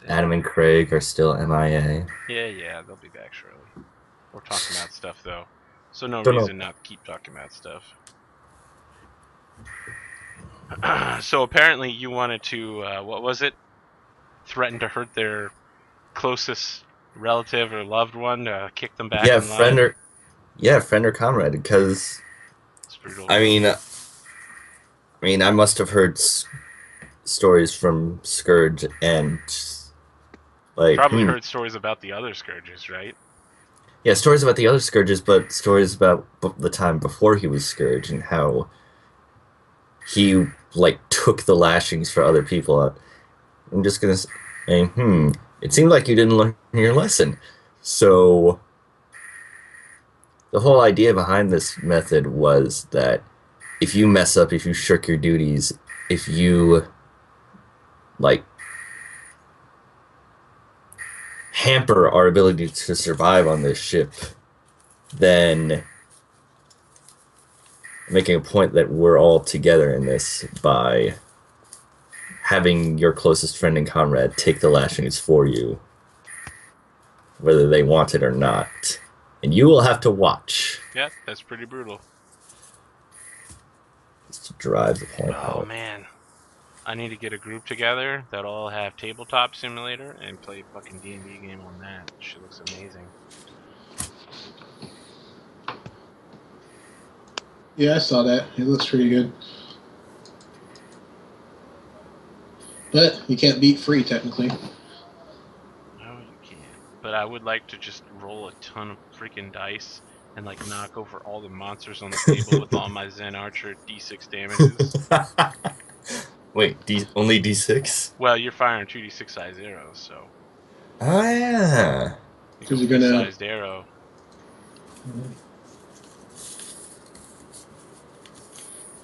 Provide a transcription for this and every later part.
Adam and Craig are still MIA. Yeah, they'll be back shortly. We're talking about stuff though, so no Don't know. reason not to keep talking about stuff. So apparently you wanted to, what was it? Threaten to hurt their closest relative or loved one to kick them back Yeah, in line. friend or comrade. Because It's brutal. I mean, I must have heard stories from Scourge and You like, probably heard stories about the other scourges, right? yeah, stories about the other Scourges, but stories about the time before he was Scourge and how he like took the lashings for other people. I'm just gonna say, it seemed like you didn't learn your lesson. So the whole idea behind this method was that if you mess up, if you shirk your duties, if you like hamper our ability to survive on this ship, then making a point that we're all together in this by having your closest friend and comrade take the lashings for you, whether they want it or not. And you will have to watch. Yeah, that's pretty brutal. Just to drive the point Oh home. man, I need to get a group together that all have tabletop simulator and play a fucking D&D game on that. Shit looks amazing. Yeah, I saw that. It looks pretty good. But you can't beat free, technically. No, you can't. But I would like to just roll a ton of freaking dice and like knock over all the monsters on the table with all my Zen Archer D6 damages. Wait, only D6? Well, you're firing 2d6 size arrows, so Oh, yeah. you Because go you're gonna. sized arrow.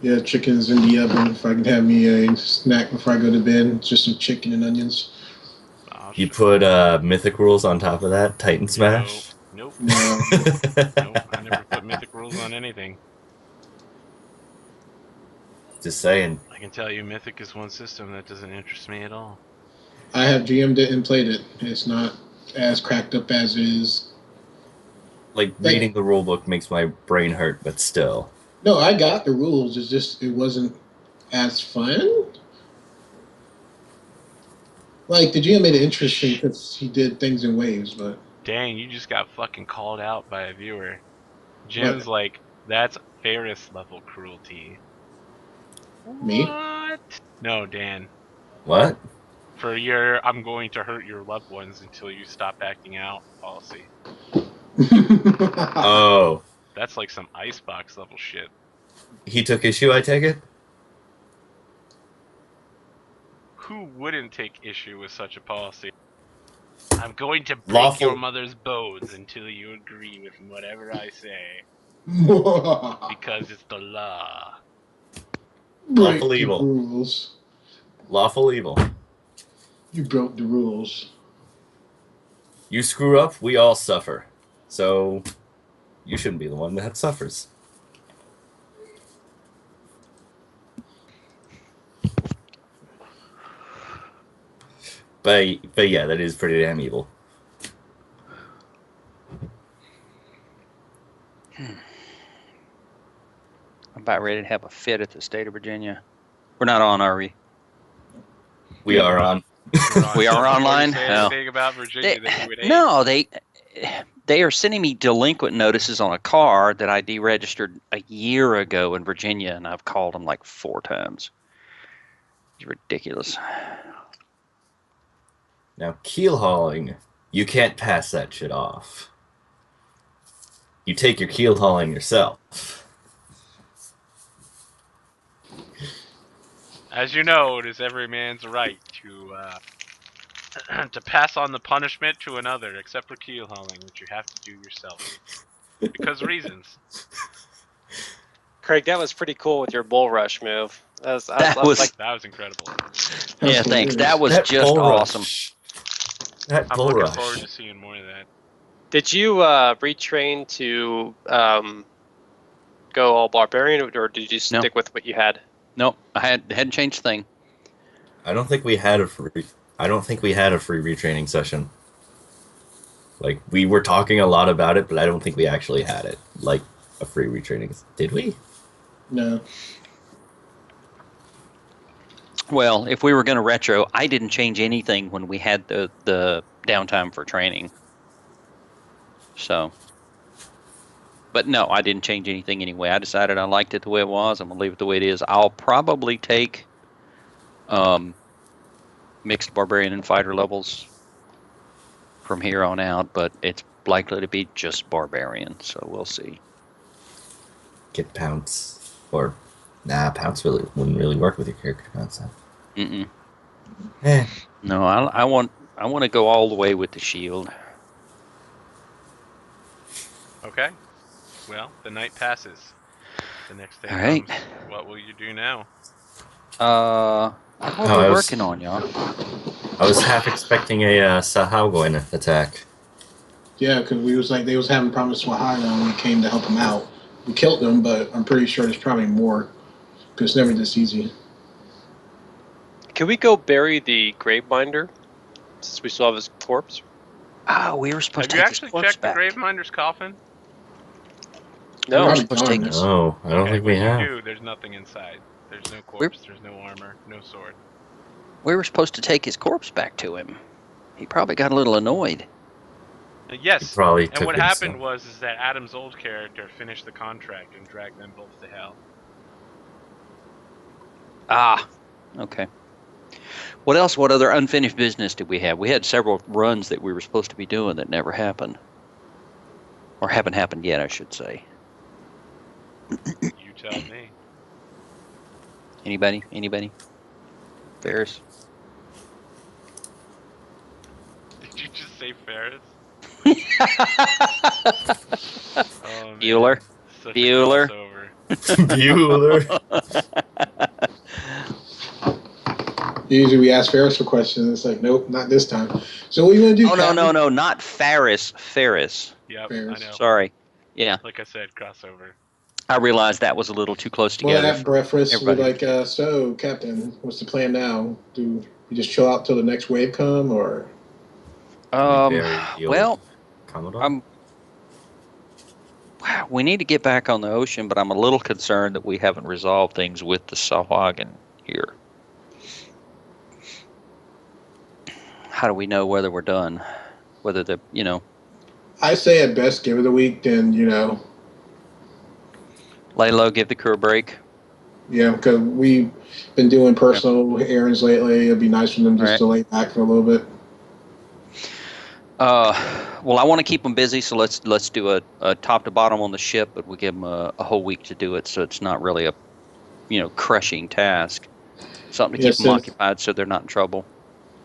Yeah, chicken's in the oven. If I can have me a snack before I go to bed, just some chicken and onions. Oh, You put mythic rules on top of that? Titan Smash? Nope. No. Nope. I never put mythic rules on anything. Just saying. I can tell you, mythic is one system that doesn't interest me at all. I have GM'd it and played it. It's not as cracked up as it is. Like, reading the rulebook makes my brain hurt, but still. No, I got the rules. It's just it wasn't as fun. Like the GM made it interesting because he did things in waves, but Dang, you just got fucking called out by a viewer. Jim's what? like, that's Ferris level cruelty. Me? What? No, Dan. What? For your I'm going to hurt your loved ones until you stop acting out policy. Oh. That's like some icebox level shit. He took issue, I take it? Who wouldn't take issue with such a policy? I'm going to break Lawful- your mother's bones until you agree with whatever I say. Because it's the law. Break Lawful the evil. rules. Lawful evil. You broke the rules. You screw up, we all suffer. So, you shouldn't be the one that suffers. But yeah, that is pretty damn evil. I'm about ready to have a fit at the state of Virginia. We're not on, are we? We are on. We are online? Say No. anything about Virginia that you would hate? No, they are sending me delinquent notices on a car that I deregistered a year ago in Virginia, and I've called them like 4 times. It's ridiculous. Now, keel hauling, you can't pass that shit off. You take your keel hauling yourself. As you know, it is every man's right to pass on the punishment to another, except for keel hauling, which you have to do yourself. Because reasons. Craig, that was pretty cool with your bull rush move. That was That was incredible. Yeah, thanks. That was That just bull awesome. rush. That I'm bull looking rush. forward to seeing more of that. Did you retrain to go all barbarian, or did you stick with what you had? Nope, I hadn't changed a thing. I don't think we had a free. I don't think we had a free retraining session. Like, we were talking a lot about it, but I don't think we actually had it. Like, a free retraining. Did we? No. Well, if we were going to retro, I didn't change anything when we had the downtime for training. So, but no, I didn't change anything anyway. I decided I liked it the way it was. I'm gonna leave it the way it is. I'll probably take mixed barbarian and fighter levels from here on out, but it's likely to be just barbarian. So we'll see. Get Pounce. Or, nah, Pounce really wouldn't really work with your character Pounce. Huh? Mm-mm. Eh. No, I want to go all the way with the shield. Okay. Well, the night passes. The next day All right. comes. What will you do now? What are we working on, y'all? I was half expecting a Sahagwin attack. Yeah, because they was having problems with Swahili when we came to help them out. We killed them, but I'm pretty sure there's probably more. Because it's never this easy. Can we go bury the Graveminder since we still have his corpse? Oh, we were supposed Have to you take his actually corpse checked the back. Graveminder's coffin? No. We're Probably supposed to take gone. his. No, I don't Okay, think we when have. you do, there's nothing inside. There's no corpse, there's no armor, no sword. We were supposed to take his corpse back to him. He probably got a little annoyed. Yes, Probably and took what it happened some- was is that Adam's old character finished the contract and dragged them both to hell. Ah, okay. What else? What other unfinished business did we have? We had several runs that we were supposed to be doing that never happened. Or haven't happened yet, I should say. You tell me. Anybody? Anybody? Ferris? Did you just say Ferris? Oh, man. Bueller? Such Bueller? a crossover. Bueller. Usually we ask Ferris for questions. It's like, nope, not this time. So what are you going to do, Oh, Captain? no, not Ferris. Ferris. Yep, Ferris. I know. Sorry. Yeah, Like I said, crossover. I realized that was a little too close Well, together. at breakfast, we're everybody. like, so, Captain, what's the plan now? Do you just chill out till the next wave come, or? Well, Commodore? we need to get back on the ocean, but I'm a little concerned that we haven't resolved things with the Sahuagin here. How do we know whether we're done? Whether the, I say at best, give it a week, then, lay low, give the crew a break. Yeah, because we've been doing personal errands lately. It'd be nice for them just to lay back for a little bit. Well, I want to keep them busy, so let's do a top to bottom on the ship, but we give them a whole week to do it, so it's not really a, crushing task. Something to keep them occupied so they're not in trouble.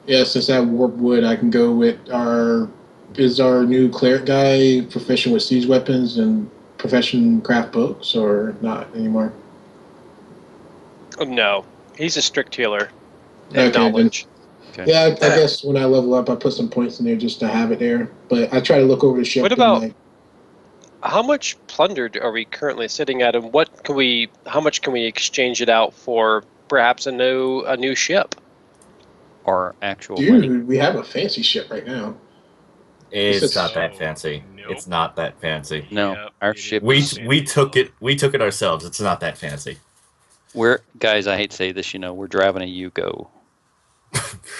Yeah, since I have warp wood, I can go with our new cleric guy proficient with siege weapons and proficient craft books, or not anymore? Oh, no, he's a strict healer. Okay, Knowledge. Okay. Yeah, I guess when I level up, I put some points in there just to have it there. But I try to look over the ship. What about how much plunder are we currently sitting at, and how much can we exchange it out for? Perhaps a new ship. Or actual money. Dude, we have a fancy ship right now. It's not that fancy. Nope. It's not that fancy. No, Yep, our it ship. is We took it ourselves. It's not that fancy. Guys, I hate to say this, we're driving a Yugo.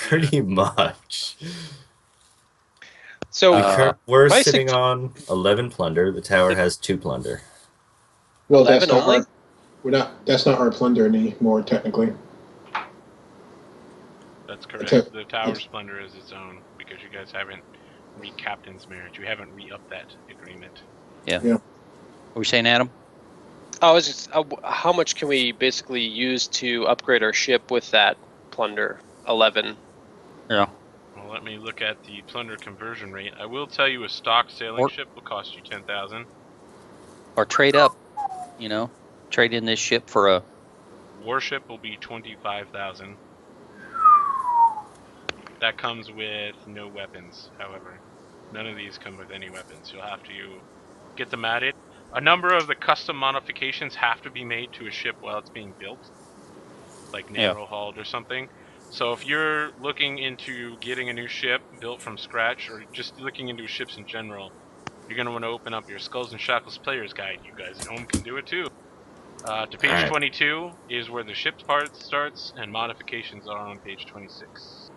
Pretty much. So we're sitting on 11 plunder. The tower has 2 plunder. Well, 11 only? That's not our plunder anymore, technically. That's correct. Okay. The tower's plunder is its own because you guys haven't re-captain's marriage. You haven't re-upped that agreement. Yeah. What were you saying, Adam? How much can we basically use to upgrade our ship with that plunder? 11. Yeah. Well, let me look at the plunder conversion rate. I will tell you a stock sailing ship will cost you 10,000. Or trade up, trade in this ship for a Warship will be 25,000. That comes with no weapons, however. None of these come with any weapons. You'll have to get them added. A number of the custom modifications have to be made to a ship while it's being built, like narrow-hulled or something. So if you're looking into getting a new ship built from scratch, or just looking into ships in general, you're going to want to open up your Skulls and Shackles Player's Guide. You guys at home can do it too. To page Alright. 22 is where the ship part starts, and modifications are on page 26.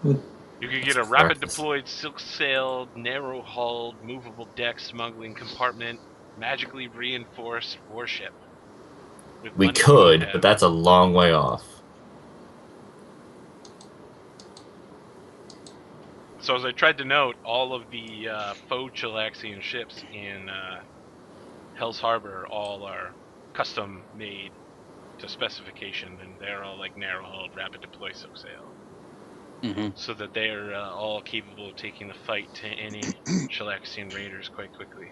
Hmm. You could get a rapid deployed, silk sailed, narrow hulled, movable deck smuggling compartment, magically reinforced warship. With We money, you could, but have. that's a long way off. So as I tried to note, all of the faux Chilaxian ships in Hell's Harbor all are custom made to specification, and they're all like narrow hulled, rapid deploy silk sail. Mm-hmm. So that they are all capable of taking the fight to any Chilaxian raiders quite quickly.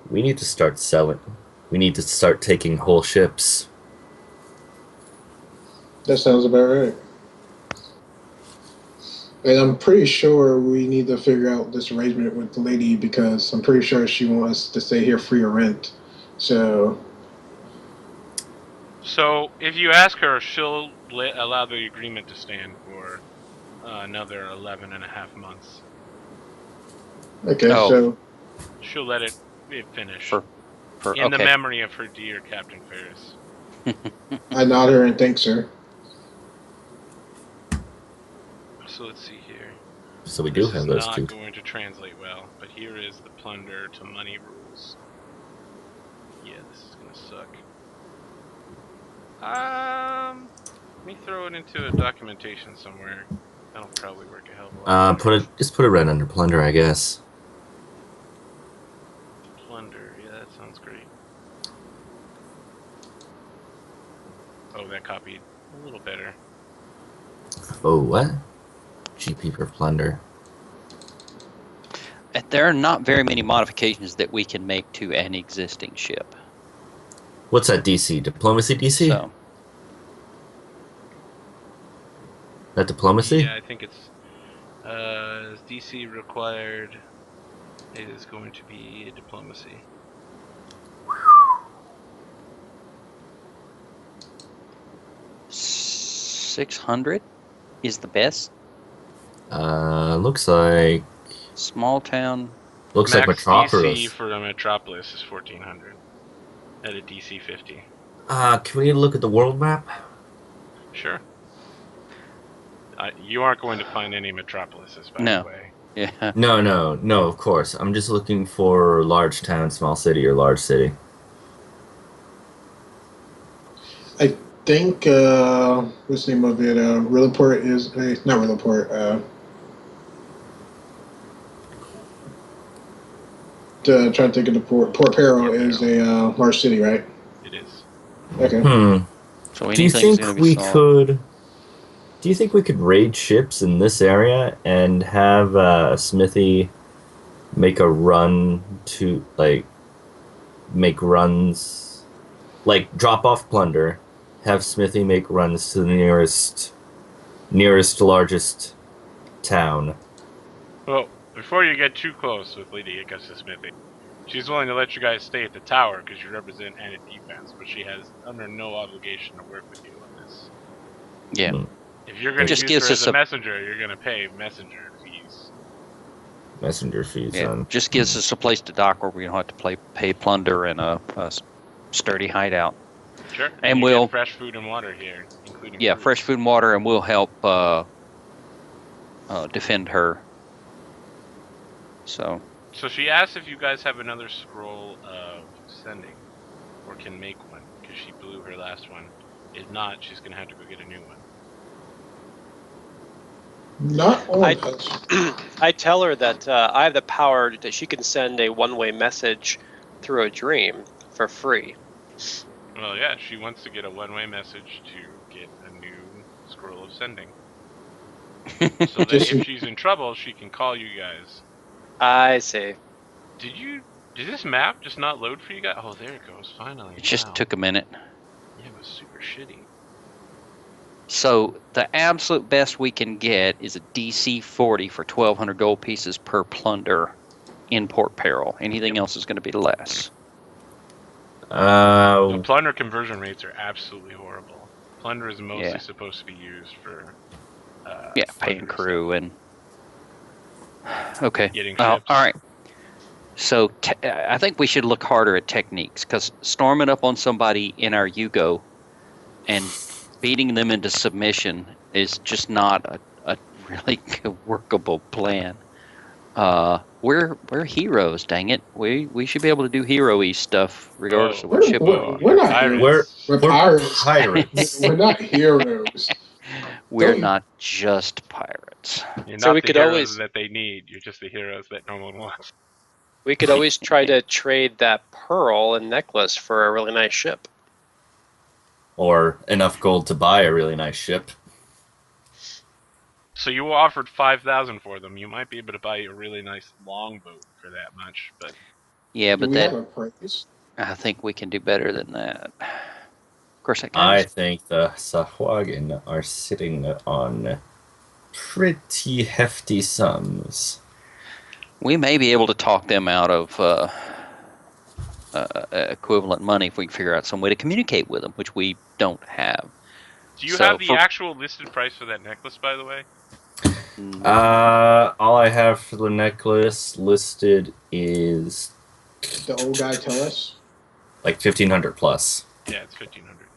We need to start selling. We need to start taking whole ships. That sounds about right. And I'm pretty sure we need to figure out this arrangement with the lady because I'm pretty sure she wants to stay here free of rent. So if you ask her, she'll allow the agreement to stand for another 11 and a half months. okay, Oh. so She'll let it finish. In the memory of her dear Captain Ferris. I nod her and thanks her. So let's see here. So we do have those This is two. not going to translate well, but here is the plunder to money rules. Yeah, this is gonna suck. Let me throw it into a documentation somewhere. That'll probably work a hell of a lot better. Just put it right under plunder, I guess. Plunder, yeah, that sounds great. Oh, that copied a little better. Oh, what? GP for plunder. There are not very many modifications that we can make to an existing ship. What's that DC? Diplomacy DC? So, That diplomacy? Yeah, I think it's DC required. It is going to be a diplomacy. $600 is the best. Looks like Small town. Max like Metropolis. DC for the Metropolis is 1400 at a DC 50. Can we look at the world map? Sure. You aren't going to find any Metropolises, by No. the way. Yeah. No, of course. I'm just looking for large town, small city, or large city. I think what's the name of it? Relaport is not Relaport. Trying to think of the port. Port Peril is a large city, right? It is. Okay. So Do you anything's think gonna be we solid. could? Do you think we could raid ships in this area and have Smithy make a run to make runs, like drop off plunder, have Smithy make runs to the nearest largest town. Well, before you get too close with Lady Augusta Smithy, she's willing to let you guys stay at the tower because you represent any defense, but she has under no obligation to work with you on this. Yeah. If you're going to Just use gives her as us a a- messenger, you're going to pay messenger fees. Messenger fees. Yeah. Just gives us a place to dock where we don't have to pay plunder and a sturdy hideout. Sure. And you we'll get fresh food and water here, including Yeah, fruits. fresh food and water, and we'll help defend her. So she asked if you guys have another scroll of sending, or can make one, because she blew her last one. If not, she's going to have to go get a new one. Not all of us. I tell her that I have the power that she can send a one-way message through a dream for free. Well, yeah, she wants to get a one-way message to get a new scroll of sending. So that if she's in trouble, she can call you guys. I see. Did this map just not load for you guys? Oh, there it goes, finally. it just took a minute. Yeah, it was super shitty. So the absolute best we can get is a DC 40 for 1,200 gold pieces per plunder. in Port Peril. Anything else is going to be less. The plunder conversion rates are absolutely horrible. Plunder is mostly supposed to be used for paying crew and okay. Getting All ships. right. So I think we should look harder at techniques, because storming up on somebody in our Yugo and beating them into submission is just not a really workable plan. We're heroes, dang it. We should be able to do hero-y stuff regardless of what ship we're on. We're not pirates. We're pirates. We're not heroes. We're not just pirates. You're So not we the could heroes always- that they need. You're just the heroes that no one wants. We could always try to trade that pearl and necklace for a really nice ship. Or enough gold to buy a really nice ship. So you offered 5,000 for them. You might be able to buy a really nice longboat for that much, but Yeah, Do but we have a price? I think we can do better than that. Of course, that I guy's think the Sahuagin are sitting on pretty hefty sums. we may be able to talk them out of equivalent money if we can figure out some way to communicate with them, which we don't have. do you So have the for- actual listed price for that necklace, by the way? All I have for the necklace listed is The old guy tell us. like 1,500 plus. Yeah, it's 1,500.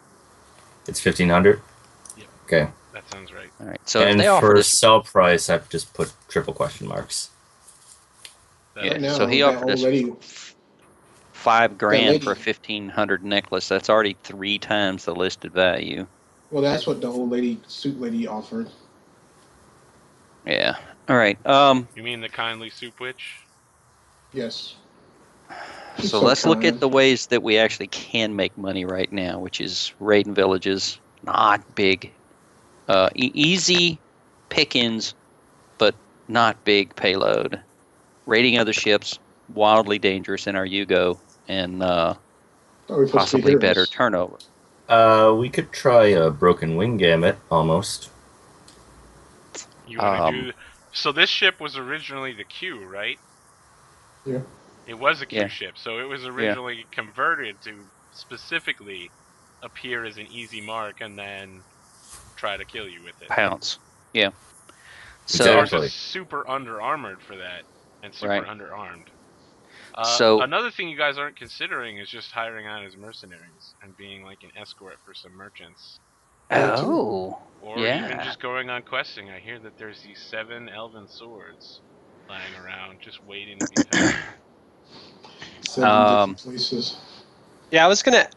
It's 1,500. Yep. Okay. That sounds right. All right. So if And they offered for us, sell price, I've just put triple question marks. yeah, That- No, so he that offered us old lady- $5,000 for a lady- 1,500 necklace. That's already 3 times the listed value. Well, that's what the old lady, suit lady, offered. Yeah. All right. You mean the kindly soup witch? Yes. So So let's look kind. at the ways that we actually can make money right now, which is raiding villages, not big, easy pickings, but not big payload. Raiding other ships, wildly dangerous in our Yugo, and Are we supposed to be possibly heroes? better turnover. We could try a broken wing gamut, almost. You want to do... So this ship was originally the Q, right? Yeah. It was a Q Yeah. ship, so it was originally converted to specifically appear as an easy mark and then try to kill you with it. Pounce. Yeah. So Exactly. Ours is super under armored for that, and super Right. underarmed. So- another thing you guys aren't considering is just hiring out as mercenaries and being like an escort for some merchants, Oh. or Yeah. even just going on questing. I hear that there's these 7 elven swords lying around, just waiting to be found. 7 different places. Yeah, I was gonna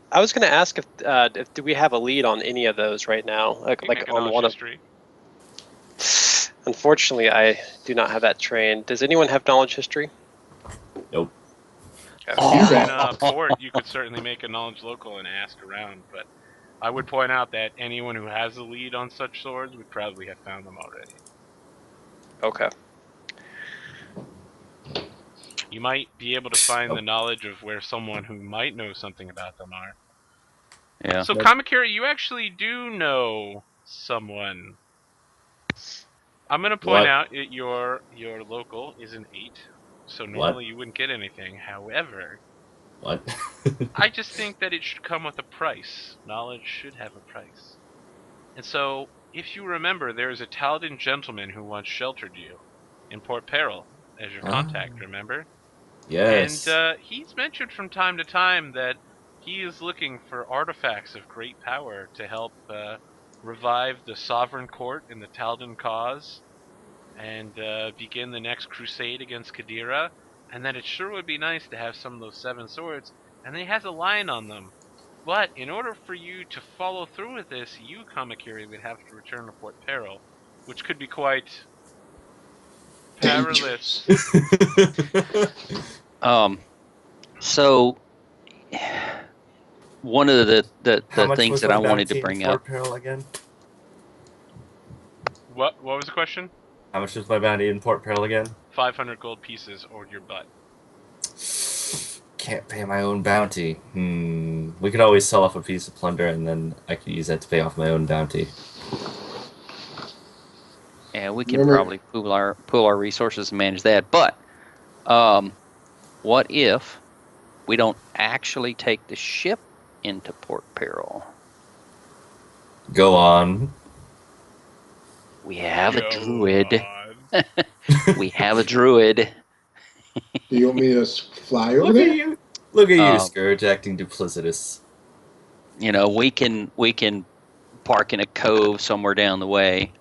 ask if do we have a lead on any of those right now, You like make a on knowledge one of. history. Unfortunately, I do not have that trained. Does anyone have knowledge history? Nope. If Oh. you're in port, you could certainly make a knowledge local and ask around, but I would point out that anyone who has a lead on such swords would probably have found them already. Okay. You might be able to find the knowledge of where someone who might know something about them are. Yeah. So, Kamakiri, you actually do know someone. I'm going to point What? out that your local is an 8, so normally you wouldn't get anything. However, What? I just think that it should come with a price. Knowledge should have a price. And so, if you remember, there is a Taldan gentleman who once sheltered you in Port Peril as your contact, remember? Yes. And he's mentioned from time to time that he is looking for artifacts of great power to help revive the sovereign court in the Taldan cause and begin the next crusade against Kadira. And that it sure would be nice to have some of those 7 swords. And he has a line on them. But in order for you to follow through with this, you, Kamakiri, would have to return to Port Peril, which could be quite perilous. So one of the How much things was that the I wanted to bounty in bring Port up. Peril again? What was the question? How much was my bounty in Port Peril again? 500 gold pieces or your butt. Can't pay my own bounty. We could always sell off a piece of plunder, and then I could use that to pay off my own bounty. Yeah, we can Remember- probably pool our resources and manage that. But what if we don't actually take the ship into port peril? Go on. We have a Go druid. on. We have a druid. Do you want me to fly over Look at there? you. Look at you, Um, Scourge, acting duplicitous. we can park in a cove somewhere down the way.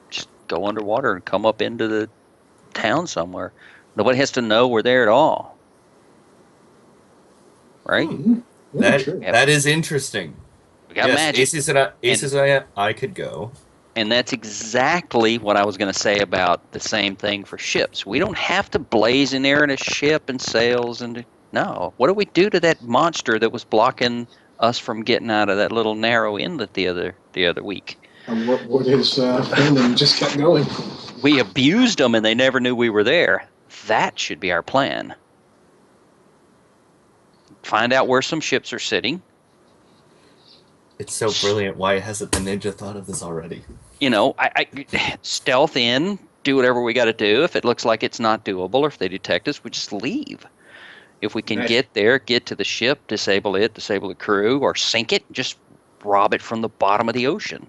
Just go underwater and come up into the town somewhere. Nobody has to know we're there at all. Right? Mm-hmm. Yeah, That true. that is interesting. We got Yes, magic. Aces and I could go. And that's exactly what I was going to say about the same thing for ships. We don't have to blaze in there in a ship and sails and no. What do we do to that monster that was blocking us from getting out of that little narrow inlet the other week? What his friend and just kept going. We abused them and they never knew we were there. That should be our plan. Find out where some ships are sitting. It's so brilliant. Why hasn't the ninja thought of this already? I stealth in, do whatever we got to do. If it looks like it's not doable or if they detect us, we just leave. If we can Nice. get there, get to the ship, disable it, disable the crew, or sink it, just rob it from the bottom of the ocean.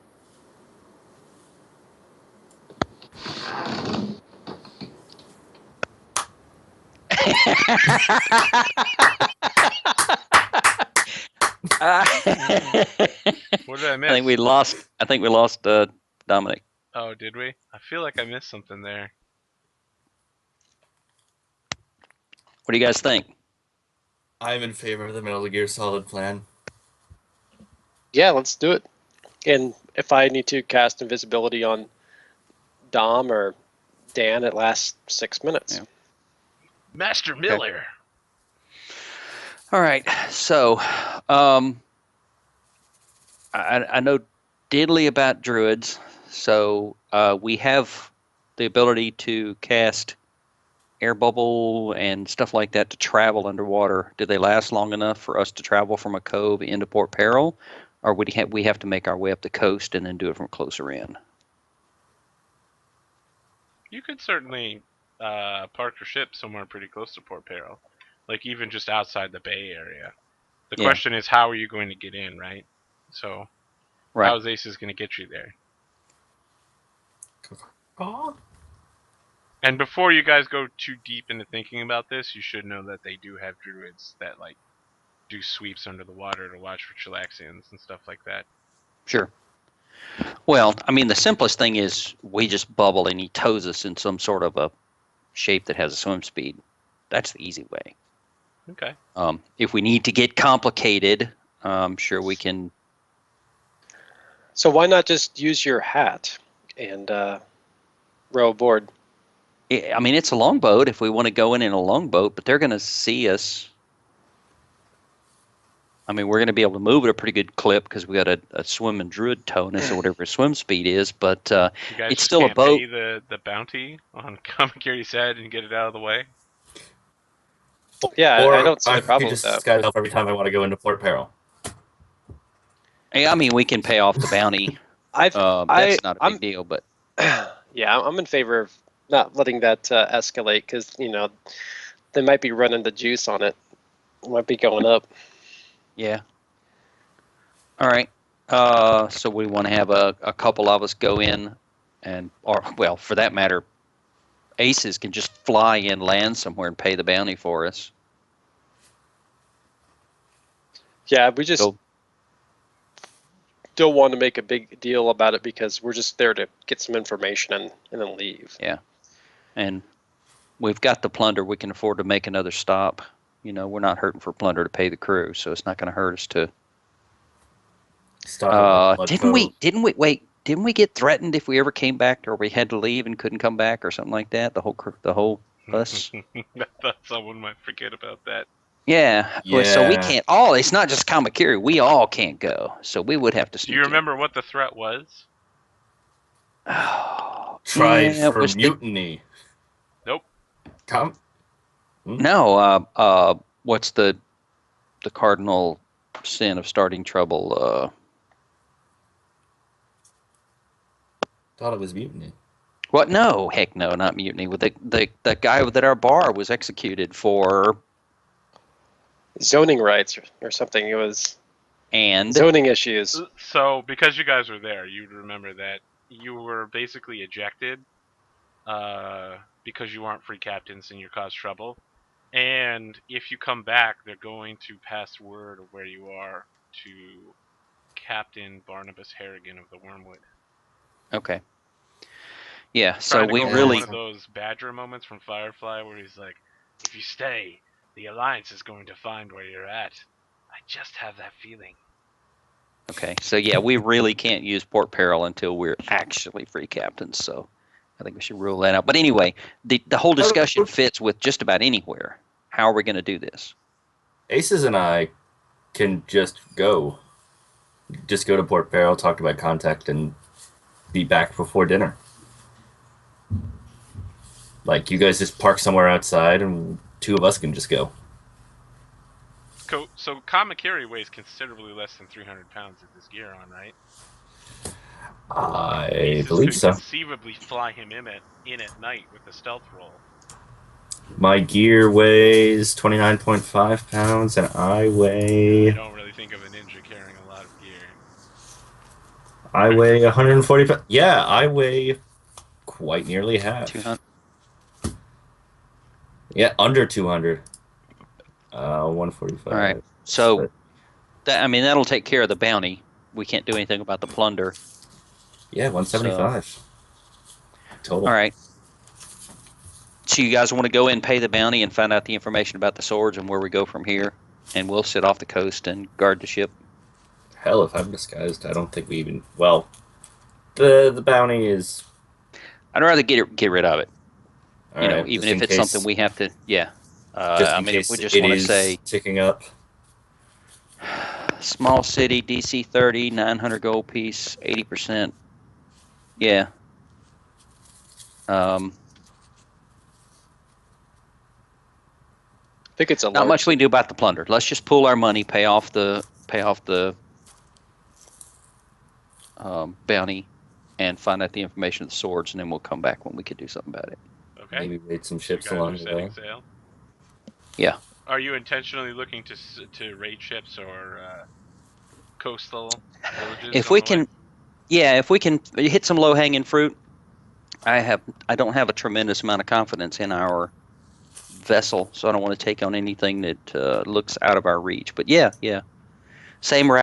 What did I miss? I think we lost Dominic. Oh, did we? I feel like I missed something there. What do you guys think? I'm in favor of the Metal Gear Solid plan. Yeah, let's do it. And if I need to cast invisibility on Dom or Dan, it lasts 6 minutes. Yeah. Master Miller. All right, so I know diddly about druids, so we have the ability to cast air bubble and stuff like that to travel underwater. Do they last long enough for us to travel from a cove into Port Peril, or would we have to make our way up the coast and then do it from closer in? You could certainly park your ship somewhere pretty close to Port Peril, like even just outside the Bay Area. The Yeah. question is, how are you going to get in, right? So, Right. how's Aces going to get you there? Oh. And before you guys go too deep into thinking about this, you should know that they do have druids that like do sweeps under the water to watch for chilaxians and stuff like that. Sure. Well, I mean, the simplest thing is we just bubble and he tows us in some sort of a shape that has a swim speed. That's the easy way. Okay. If we need to get complicated, I'm sure we can. So why not just use your hat and row aboard? I mean, it's a longboat if we want to go in a longboat, but they're going to see us. I mean, we're going to be able to move at a pretty good clip because we got a swim and druid tonus or whatever swim speed is, but You guys it's just still a can't boat. pay the bounty on Kamakiri's head and get it out of the way. Yeah, Or I don't see I the problem could with just that. skydive every time I want to go into Port Peril. I mean, we can pay off the bounty. That's not a big deal, but Yeah, I'm in favor of not letting that escalate because they might be running the juice on it. It might be going up. yeah. All right. So we want to have a couple of us go in or well, for that matter, Aces can just fly in, land somewhere, and pay the bounty for us. Yeah, we just So, don't want to make a big deal about it because we're just there to get some information and then leave. yeah. And we've got the plunder. We can afford to make another stop. We're not hurting for plunder to pay the crew, so it's not going to hurt us to. Stop it. Didn't we get threatened if we ever came back, or we had to leave and couldn't come back, or something like that? The whole us. I thought someone might forget about that. Yeah. Well, so we can't all. It's not just Kamakiri. We all can't go. So we would have to. Do you remember what the threat was? Oh, Tried yeah, for mutiny. Nope. Come. No. What's the cardinal sin of starting trouble? Thought it was mutiny. What? No, heck no, not mutiny. With the guy that our bar was executed for, Zoning rights or something. It was and zoning issues. So, because you guys were there, you'd remember that you were basically ejected because you aren't free captains and you caused trouble. And if you come back, they're going to pass word of where you are to Captain Barnabas Harrigan of the Wormwood. okay, yeah. So Trying to we go for really, one of those Badger moments from Firefly where he's like, if you stay, the Alliance is going to find where you're at. I just have that feeling. okay. So yeah, we really can't use Port Peril until we're actually free captains. So I think we should rule that out. But anyway, the whole discussion fits with just about anywhere. How are we going to do this? Aces and I can just go to Port Peril, talk to my contact, and be back before dinner. Like, you guys just park somewhere outside, and two of us can just go. So Kamakiri weighs considerably less than 300 pounds with this gear on, right? I Aces believe could so. conceivably fly him in at night with the stealth roll. My gear weighs 29.5 pounds, and I I weigh don't really think of a ninja carrying a lot of gear. 140 pounds. Yeah, I weigh quite nearly half. 200. Yeah, under 200. 145. All right. So that'll take care of the bounty. We can't do anything about the plunder. Yeah, 175 total. All right. So you guys want to go in and pay the bounty and find out the information about the swords and where we go from here, and we'll sit off the coast and guard the ship. Hell, if I'm disguised, I don't think we even. Well, the bounty is. I'd rather get rid of it. All You know, right, even just if in it's case, something we have to. Yeah. just I in mean, if case we just it want to is say ticking up. small city, DC 30, 900 gold piece, 80%. Yeah. I think it's a Not large much we can do about the plunder. Let's just pool our money, pay off the bounty, and find out the information of the swords, and then we'll come back when we could do something about it. Okay. Maybe raid some So you ships guys are along the setting way. sail. Yeah. Are you intentionally looking to raid ships or coastal villages? If on we the way? can, yeah, if we can hit some low hanging fruit. I don't have a tremendous amount of confidence in our vessel, so I don't want to take on anything that looks out of our reach. But yeah, same route.